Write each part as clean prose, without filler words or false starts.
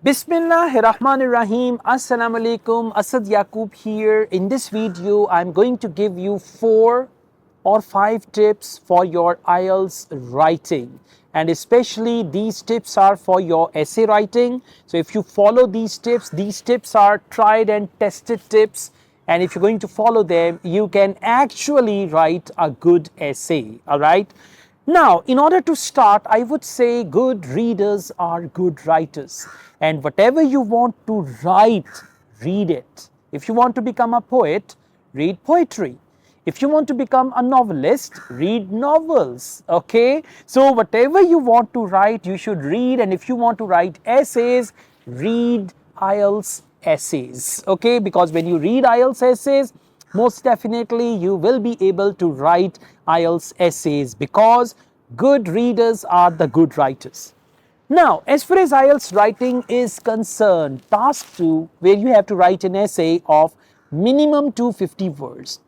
Bismillahirrahmanirrahim. Assalamu alaikum. Asad Yaqub here. In this video, I'm going to give you 4 or 5 tips for your IELTS writing. And especially these tips are for your essay writing. So if you follow these tips are tried and tested tips. And if you're going to follow them, you can actually write a good essay. All right. Now, in order to start, I would say good readers are good writers. And whatever you want to write, read it. If you want to become a poet, read poetry. If you want to become a novelist, read novels. Okay? So, whatever you want to write, you should read. And if you want to write essays, read IELTS essays. Okay? Because when you read IELTS essays, most definitely you will be able to write IELTS essays because good readers are the good writers. Now, as far as IELTS writing is concerned, task 2, where you have to write an essay of minimum 250 words.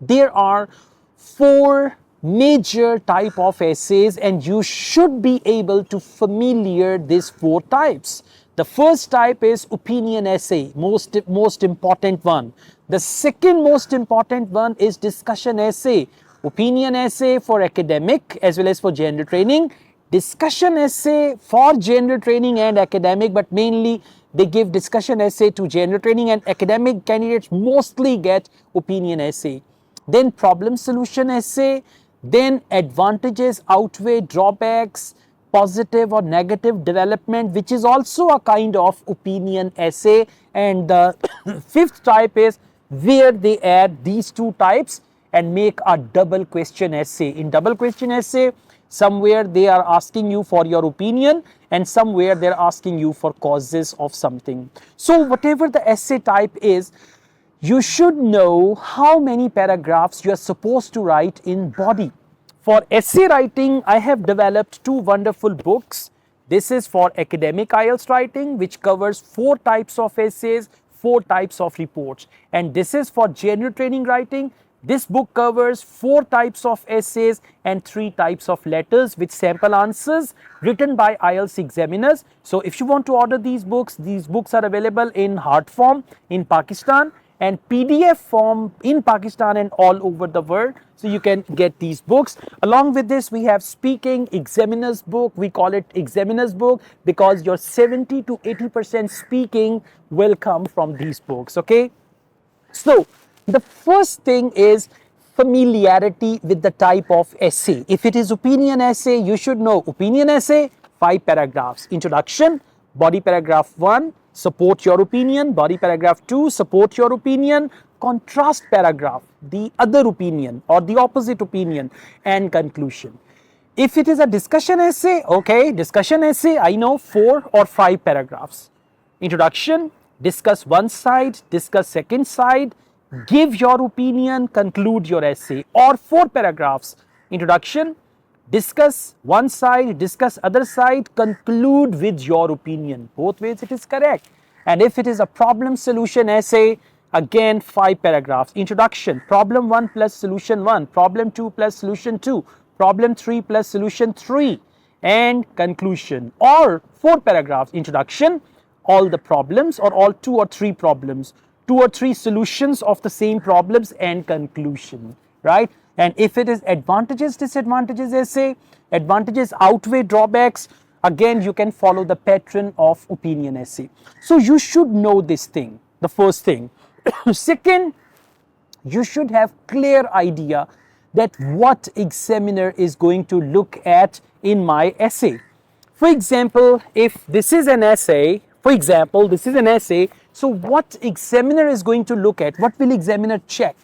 There are 4 major type of essays and you should be able to familiar these 4 types. The first type is opinion essay, most important one. The second most important one is discussion essay. Opinion essay for academic as well as for general training. Discussion essay for general training and academic, but mainly they give discussion essay to general training, and academic candidates mostly get opinion essay. Then problem solution essay, then advantages outweigh drawbacks, positive or negative development, which is also a kind of opinion essay. And the fifth type is where they add these 2 types and make a double question essay. In double question essay, somewhere they are asking you for your opinion and somewhere they're asking you for causes of something. So whatever the essay type is, you should know how many paragraphs you are supposed to write in body. For essay writing, I have developed 2 wonderful books. This is for academic IELTS writing, which covers 4 types of essays, 4 types of reports. And this is for general training writing. This book covers 4 types of essays and 3 types of letters with sample answers written by IELTS examiners. So if you want to order these books are available in hard form in Pakistan and PDF form in Pakistan and all over the world. So you can get these books. Along with this, we have speaking examiner's book. We call it examiner's book because your 70 to 80% speaking will come from these books. Okay. So the first thing is familiarity with the type of essay. If it is opinion essay, you should know opinion essay, 5 paragraphs. Introduction, body paragraph 1, support your opinion. Body paragraph 2, support your opinion. Contrast paragraph, the other opinion or the opposite opinion, and conclusion. If it is a discussion essay, okay, discussion essay, I know 4 or 5 paragraphs. Introduction, discuss one side, discuss second side, give your opinion, conclude your essay, or 4 paragraphs. Introduction, discuss one side, discuss other side, conclude with your opinion. Both ways it is correct. And if it is a problem solution essay, again 5 paragraphs. Introduction, problem 1 plus solution 1, problem 2 plus solution 2, problem 3 plus solution 3, and conclusion, or 4 paragraphs. Introduction, all the problems or all 2 or 3 problems, 2 or 3 solutions of the same problems, and conclusion, right? And if it is advantages, disadvantages essay, advantages outweigh drawbacks, again you can follow the pattern of opinion essay. So you should know this thing, the first thing. Second, you should have clear idea that what examiner is going to look at in my essay. For example, if this is an essay, so what examiner is going to look at? What will examiner check?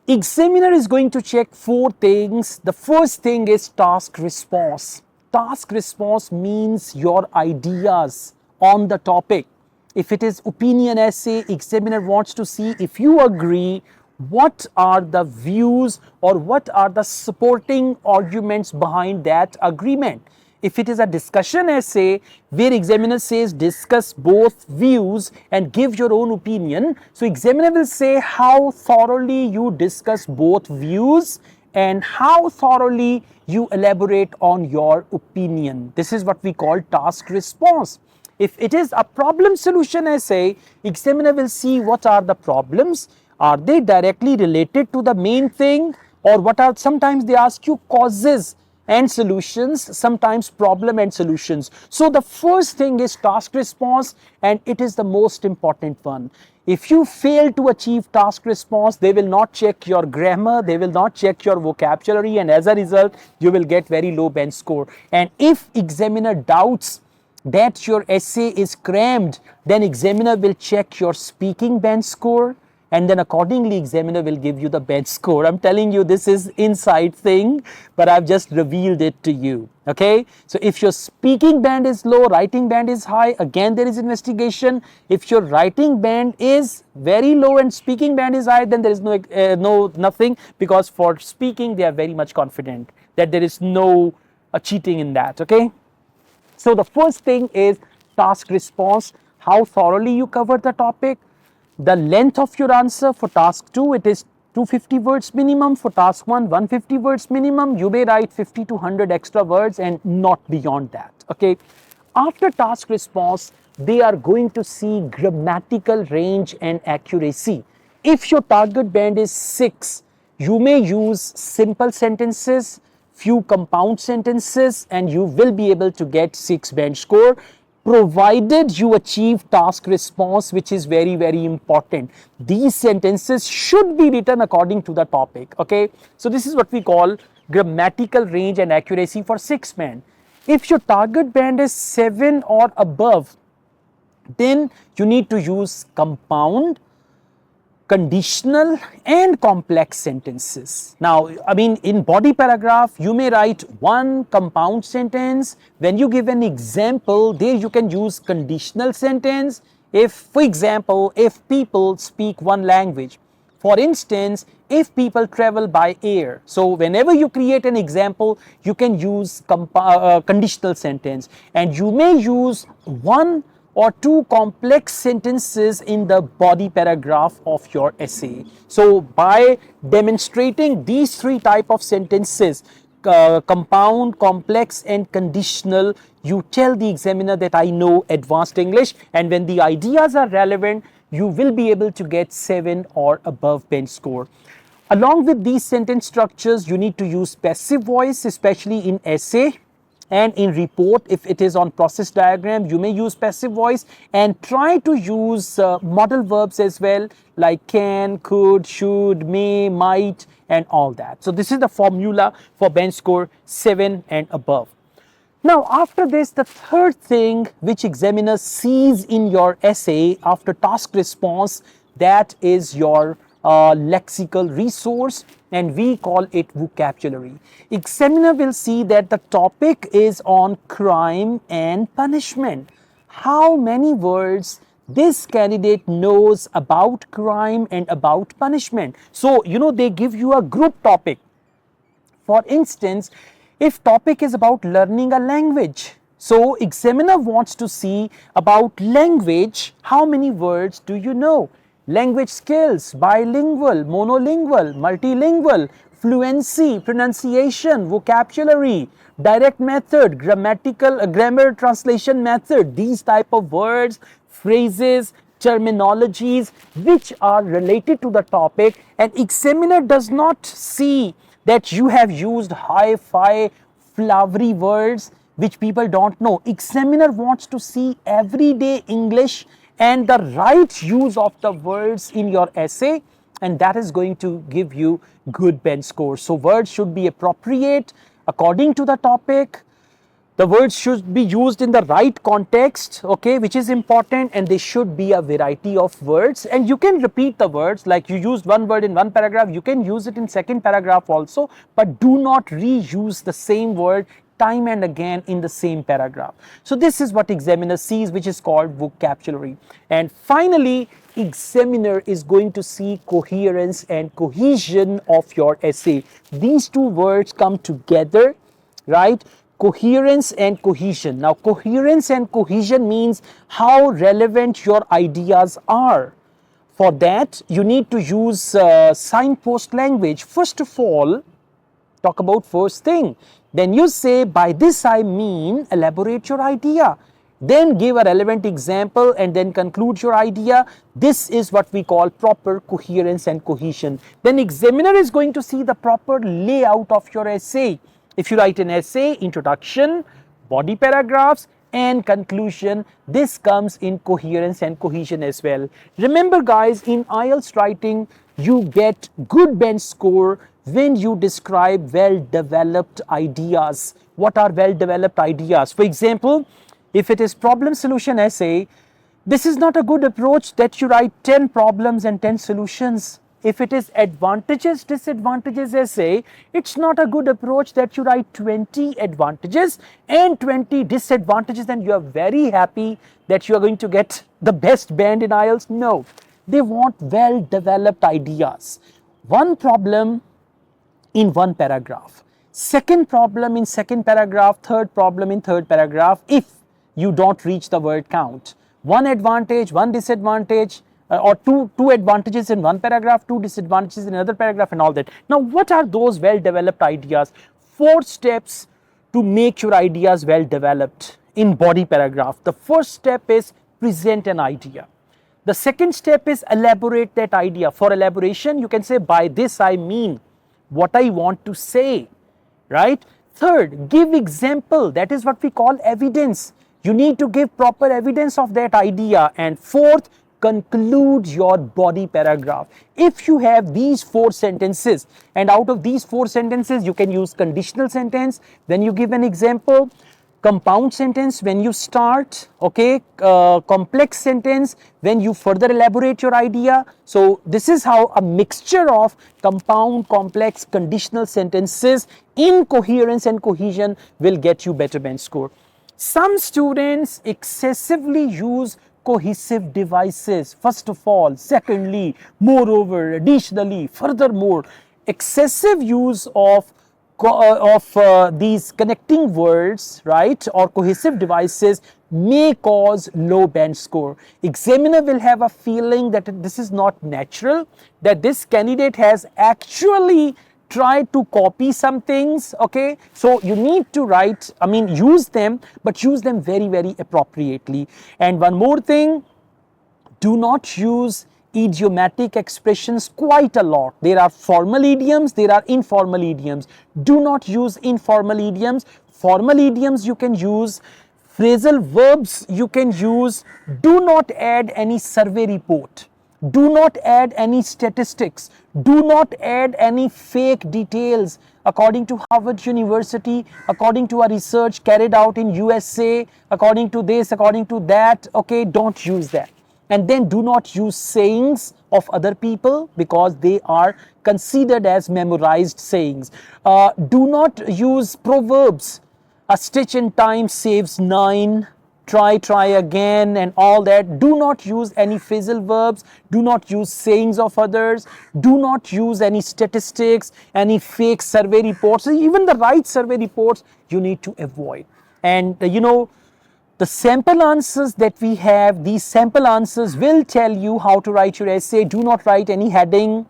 Examiner is going to check 4 things. The first thing is task response. Task response means your ideas on the topic. If it is opinion essay, examiner wants to see if you agree what are the views or what are the supporting arguments behind that agreement. If it is a discussion essay where examiner says discuss both views and give your own opinion, so examiner will say how thoroughly you discuss both views and how thoroughly you elaborate on your opinion. This is what we call task response. If it is a problem solution essay, examiner will see what are the problems, are they directly related to the main thing, or what are, sometimes they ask you causes and solutions, sometimes problem and solutions. So the first thing is task response, and it is the most important one. If you fail to achieve task response, they will not check your grammar, they will not check your vocabulary, and as a result, you will get very low bench score. And if examiner doubts that your essay is crammed, then examiner will check your speaking bench score, and then accordingly examiner will give you the bench score. I'm telling you, this is inside thing, but I've just revealed it to you. Okay, so if your speaking band is low, writing band is high, again there is investigation. If your writing band is very low and speaking band is high, then there is nothing, because for speaking they are very much confident that there is no cheating in that. Okay, so the first thing is task response, how thoroughly you cover the topic. The length of your answer, for task 2 it is 250 words minimum, for task 1 150 words minimum. You may write 50 to 100 extra words and not beyond that. Okay, after task response they are going to see grammatical range and accuracy. If your target band is 6, you may use simple sentences, few compound sentences, and you will be able to get 6 bench score, provided you achieve task response, which is very, very important. These sentences should be written according to the topic. Okay, so this is what we call grammatical range and accuracy for 6 band. If your target band is 7 or above, then you need to use compound, conditional and complex sentences. Now, I mean, in body paragraph, you may write one compound sentence. When you give an example, there you can use conditional sentence. If, for example, if people speak one language, for instance, if people travel by air. So whenever you create an example, you can use conditional sentence, and you may use one or 2 complex sentences in the body paragraph of your essay. So by demonstrating these 3 type of sentences, compound, complex and conditional, you tell the examiner that I know advanced English, and when the ideas are relevant, you will be able to get 7 or above bench score. Along with these sentence structures, you need to use passive voice, especially in essay. And in report, if it is on process diagram, you may use passive voice, and try to use modal verbs as well, like can, could, should, may, might and all that. So this is the formula for bench score 7 and above. Now after this, the third thing which examiner sees in your essay after task response, that is your lexical resource, and we call it vocabulary. Examiner will see that the topic is on crime and punishment. How many words this candidate knows about crime and about punishment. So, you know, they give you a group topic. For instance, if topic is about learning a language, so examiner wants to see about language, how many words do you know? Language skills, bilingual, monolingual, multilingual, fluency, pronunciation, vocabulary, direct method, grammar translation method, these type of words, phrases, terminologies which are related to the topic, and examiner does not see that you have used hi-fi flowery words which people don't know. Examiner wants to see everyday English and the right use of the words in your essay, and that is going to give you good bench score. So words should be appropriate according to the topic. The words should be used in the right context, okay, which is important, and they should be a variety of words. And you can repeat the words, like you used one word in one paragraph, you can use it in second paragraph also, but do not reuse the same word time and again in the same paragraph. So this is what examiner sees, which is called vocabulary. And finally, examiner is going to see coherence and cohesion of your essay. These two words come together, right? Coherence and cohesion. Now, coherence and cohesion means how relevant your ideas are. For that, you need to use signpost language. First of all, talk about first thing. Then you say, by this I mean, elaborate your idea. then give a relevant example, and then conclude your idea. This is what we call proper coherence and cohesion. Then examiner is going to see the proper layout of your essay. If you write an essay, introduction, body paragraphs, and conclusion, this comes in coherence and cohesion as well. Remember guys, in IELTS writing, you get good bench score when you describe well-developed ideas. What are well-developed ideas? For example, if it is problem solution essay, this is not a good approach that you write 10 problems and 10 solutions. If it is advantages, disadvantages essay, it's not a good approach that you write 20 advantages and 20 disadvantages and you are very happy that you are going to get the best band in IELTS. No, they want well-developed ideas. One problem in one paragraph, second problem in second paragraph, third problem in third paragraph, if you don't reach the word count. One advantage, one disadvantage, or two advantages in one paragraph, two disadvantages in another paragraph, and all that. Now, what are those well-developed ideas? 4 steps to make your ideas well-developed in body paragraph. The first step is present an idea. The second step is elaborate that idea. For elaboration, you can say, by this I mean what I want to say, right? Third, give example. That is what we call evidence. You need to give proper evidence of that idea. And fourth, conclude your body paragraph. If you have these 4 sentences, and out of these 4 sentences, you can use conditional sentence when you give an example, compound sentence when you start, okay, complex sentence when you further elaborate your idea. So this is how a mixture of compound, complex, conditional sentences in coherence and cohesion will get you better bench score. Some students excessively use cohesive devices, first of all. Secondly, moreover, additionally, furthermore, excessive use of these connecting words, right, or cohesive devices may cause low bench score. Examiner will have a feeling that this is not natural, that this candidate has actually tried to copy some things, okay? So you need to write, use them, but use them very, very appropriately. And one more thing, do not use idiomatic expressions quite a lot. There are formal idioms, there are informal idioms. Do not use informal idioms. Formal idioms you can use, phrasal verbs you can use. Do not add any survey report. Do not add any statistics. Do not add any fake details. According to Harvard University, according to a research carried out in USA, according to this, according to that, okay, don't use that. And then do not use sayings of other people because they are considered as memorized sayings. Do not use proverbs. A stitch in time saves 9. Try again, and all that. Do not use any phrasal verbs. Do not use sayings of others. Do not use any statistics, any fake survey reports. Even the right survey reports you need to avoid. And the sample answers that we have, these sample answers will tell you how to write your essay. Do not write any heading.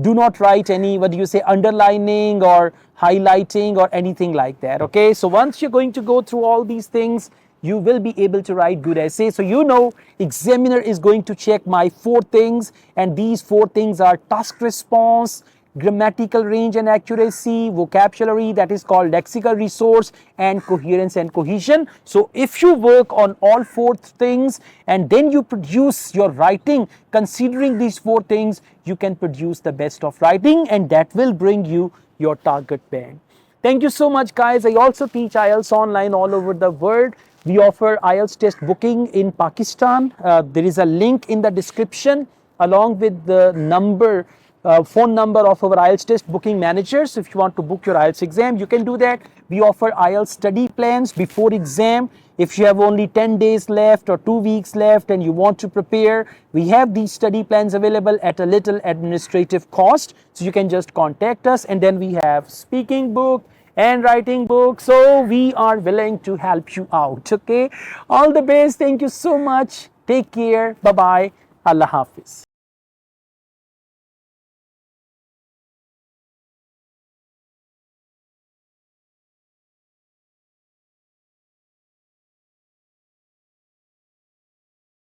Do not write any, underlining or highlighting or anything like that, okay? So once you're going to go through all these things, you will be able to write good essay. So examiner is going to check my 4 things, and these 4 things are task response, grammatical range and accuracy, vocabulary, that is called lexical resource, and coherence and cohesion. So if you work on all 4 things and then you produce your writing considering these 4 things, you can produce the best of writing, and that will bring you your target band. Thank you so much, guys. I also teach IELTS online all over the world. We offer IELTS test booking in Pakistan. There is a link in the description along with the phone number of our IELTS test booking managers. So if you want to book your IELTS exam, you can do that. We offer IELTS study plans before exam. If you have only 10 days left or 2 weeks left and you want to prepare, we have these study plans available at a little administrative cost. So you can just contact us, and then we have speaking book and writing book. So we are willing to help you out, okay? All the best. Thank you so much. Take care. Bye-bye. Allah Hafiz.